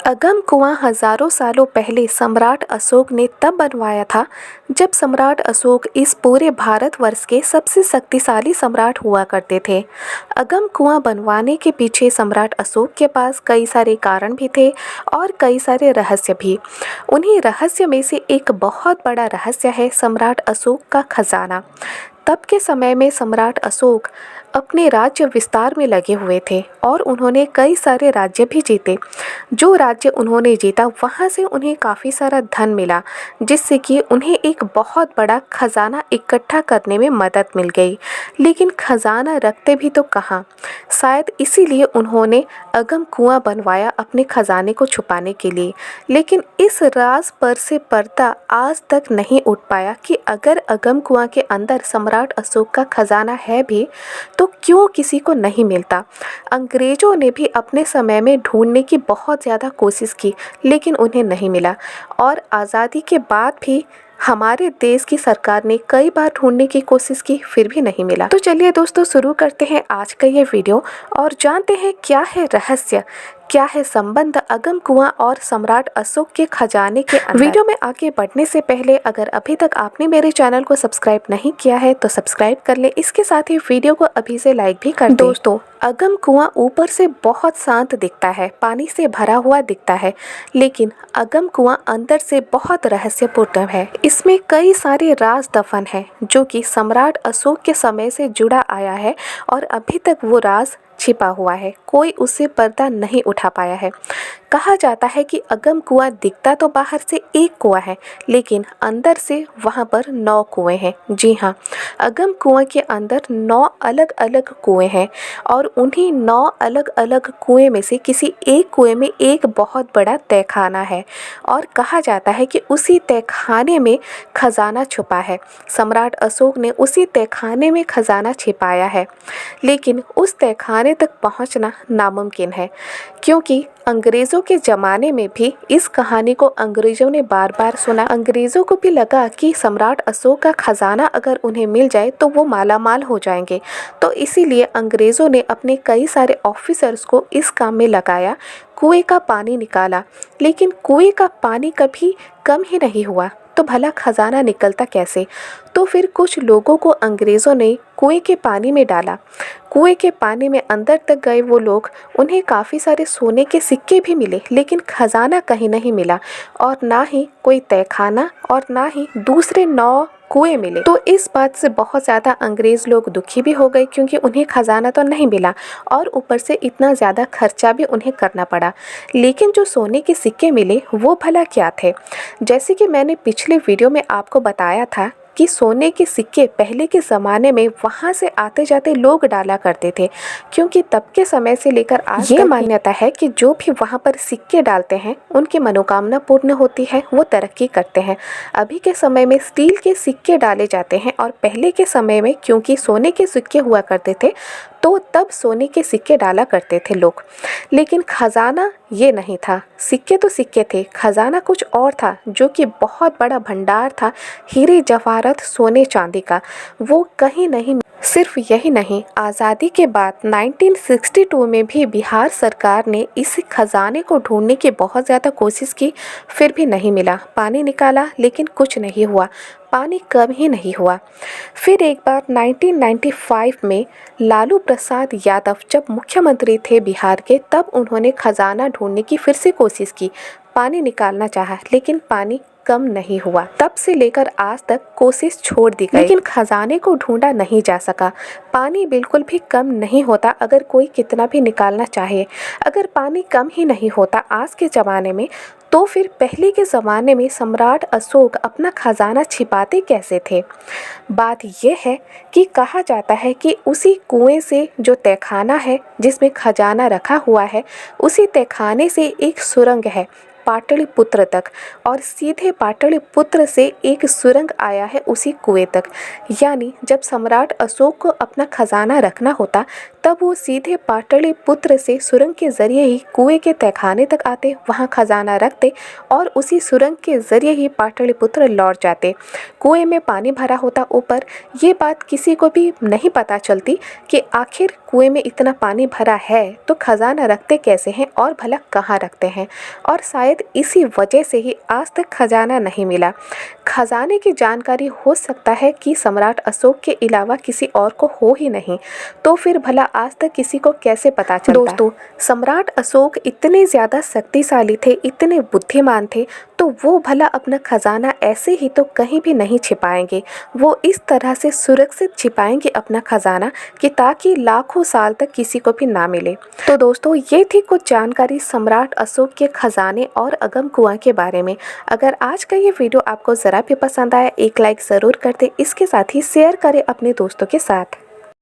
अगम कुआं हजारों सालों पहले सम्राट अशोक ने तब बनवाया था जब सम्राट अशोक इस पूरे भारतवर्ष के सबसे शक्तिशाली सम्राट हुआ करते थे। अगम कुआं बनवाने के पीछे सम्राट अशोक के पास कई सारे कारण भी थे और कई सारे रहस्य भी। उन्हीं रहस्य में से एक बहुत बड़ा रहस्य है सम्राट अशोक का खजाना। तब के समय में सम्राट अशोक अपने राज्य विस्तार में लगे हुए थे और उन्होंने कई सारे राज्य भी जीते। जो राज्य उन्होंने जीता वहाँ से उन्हें काफ़ी सारा धन मिला, जिससे कि उन्हें एक बहुत बड़ा खजाना इकट्ठा करने में मदद मिल गई। लेकिन खजाना रखते भी तो कहाँ, शायद इसीलिए उन्होंने अगम कुआं बनवाया अपने खजाने को छुपाने के लिए। लेकिन इस राज पर से पर्दा आज तक नहीं उठ पाया कि अगर अगम कुआं के अंदर सम्राट अशोक का खजाना है भी तो क्यों किसी को नहीं मिलता। अंग्रेजों ने भी अपने समय में ढूंढने की बहुत ज़्यादा कोशिश की लेकिन उन्हें नहीं मिला, और आज़ादी के बाद भी हमारे देश की सरकार ने कई बार ढूंढने की कोशिश की फिर भी नहीं मिला। तो चलिए दोस्तों, शुरू करते हैं आज का ये वीडियो और जानते हैं क्या है रहस्य, क्या है संबंध अगम कुआं और सम्राट अशोक के खजाने के अंदर। वीडियो में आगे बढ़ने से पहले अगर अभी तक आपने मेरे चैनल को सब्सक्राइब नहीं किया है तो सब्सक्राइब कर ले, इसके साथ ही वीडियो को अभी से लाइक भी कर दें। दोस्तों, अगम कुआं ऊपर से बहुत शांत दिखता है, पानी से भरा हुआ दिखता है, लेकिन अगम कुआं अंदर से बहुत रहस्यपूर्ण है। इसमें कई सारे राज दफन है जो कि सम्राट अशोक के समय से जुड़ा आया है और अभी तक वो राज छिपा हुआ है, कोई उससे पर्दा नहीं उठा पाया है। कहा जाता है कि अगम कुआं दिखता तो बाहर से एक कुआं है लेकिन अंदर से वहां पर 9 कुएं हैं। जी हाँ, अगम कुआं के अंदर 9 अलग अलग कुएं हैं और उन्हीं 9 अलग अलग कुएं में से किसी एक कुएं में एक बहुत बड़ा तहखाना है और कहा जाता है कि उसी तहखाने में खजाना छुपा है। सम्राट अशोक ने उसी तहखाने में खजाना छिपाया है, लेकिन उस तहखाने तक पहुंचना नामुमकिन है क्योंकि अंग्रेज़ों के ज़माने में भी इस कहानी को अंग्रेज़ों ने बार बार सुना। अंग्रेज़ों को भी लगा कि सम्राट अशोक का खजाना अगर उन्हें मिल जाए तो वो मालामाल हो जाएंगे, तो इसीलिए अंग्रेज़ों ने अपने कई सारे ऑफिसर्स को इस काम में लगाया, कुएं का पानी निकाला। लेकिन कुएं का पानी कभी कम ही नहीं हुआ, तो भला खजाना निकलता कैसे? तो फिर कुछ लोगों को अंग्रेज़ों ने कुएं के पानी में डाला। कुएं के पानी में अंदर तक गए वो लोग, उन्हें काफ़ी सारे सोने के सिक्के भी मिले लेकिन खजाना कहीं नहीं मिला, और ना ही कोई तहखाना और ना ही दूसरे 9 कुएं मिले। तो इस बात से बहुत ज़्यादा अंग्रेज़ लोग दुखी भी हो गए क्योंकि उन्हें खजाना तो नहीं मिला और ऊपर से इतना ज़्यादा खर्चा भी उन्हें करना पड़ा। लेकिन जो सोने के सिक्के मिले वो भला क्या थे? जैसे कि मैंने पिछले वीडियो में आपको बताया था कि सोने के सिक्के पहले के ज़माने में वहाँ से आते जाते लोग डाला करते थे, क्योंकि तब के समय से लेकर आज ये मान्यता है कि जो भी वहाँ पर सिक्के डालते हैं उनकी मनोकामना पूर्ण होती है, वो तरक्की करते हैं। अभी के समय में स्टील के सिक्के डाले जाते हैं और पहले के समय में क्योंकि सोने के सिक्के हुआ करते थे तो तब सोने के सिक्के डाला करते थे लोग। लेकिन खजाना ये नहीं था। सिक्के तो सिक्के थे, खजाना कुछ और था जो कि बहुत बड़ा भंडार था हीरे जवाहरात सोने चांदी का, वो कहीं नहीं। सिर्फ यही नहीं, आज़ादी के बाद 1962 में भी बिहार सरकार ने इस खजाने को ढूंढने की बहुत ज़्यादा कोशिश की, फिर भी नहीं मिला। पानी निकाला लेकिन कुछ नहीं हुआ, पानी कम ही नहीं हुआ। फिर एक बार 1995 में लालू प्रसाद यादव जब मुख्यमंत्री थे बिहार के, तब उन्होंने खजाना ढूंढने की फिर से कोशिश की, पानी निकालना चाहा लेकिन पानी कम नहीं हुआ। तब से लेकर आज तक कोशिश छोड़ दी गई लेकिन खजाने को ढूंढा नहीं जा सका। पानी बिल्कुल भी कम नहीं होता अगर कोई कितना भी निकालना चाहे। अगर पानी कम ही नहीं होता आज के ज़माने में, तो फिर पहले के ज़माने में सम्राट अशोक अपना खजाना छिपाते कैसे थे? बात यह है कि कहा जाता है कि उसी कुएं से जो तहखाना है जिसमें खजाना रखा हुआ है, उसी तहखाने से एक सुरंग है। पाटलिपुत्र तक और सीधे पाटलिपुत्र से एक सुरंग आया है उसी कुएं तक। यानी जब सम्राट अशोक को अपना खजाना रखना होता तब वो सीधे पाटलिपुत्र से सुरंग के जरिए ही कुएं के तहखाने तक आते, वहाँ खजाना रखते और उसी सुरंग के जरिए ही पाटलिपुत्र लौट जाते। कुएं में पानी भरा होता ऊपर। ये बात किसी को भी नहीं पता चलती कि आखिर कुएं में इतना पानी भरा है तो खजाना रखते कैसे हैं और भला कहाँ रखते हैं। और शायद इसी वजह से ही आज तक खजाना नहीं मिला। खजाने की जानकारी हो सकता है कि सम्राट अशोक के अलावा किसी और को हो ही नहीं, तो फिर भला आज तक किसी को कैसे पता चलता। दोस्तों, सम्राट अशोक इतने ज़्यादा शक्तिशाली थे, इतने बुद्धिमान थे, तो वो भला अपना खजाना ऐसे ही तो कहीं भी नहीं छिपाएंगे। वो इस तरह से सुरक्षित छिपाएंगे अपना खजाना कि ताकि लाखों साल तक किसी को भी ना मिले। तो दोस्तों, ये थी कुछ जानकारी सम्राट अशोक के खजाने और अगम कुआं के बारे में। अगर आज का ये वीडियो आपको ज़रा भी पसंद आया, एक लाइक ज़रूर कर दें। इसके साथ ही शेयर करें अपने दोस्तों के साथ।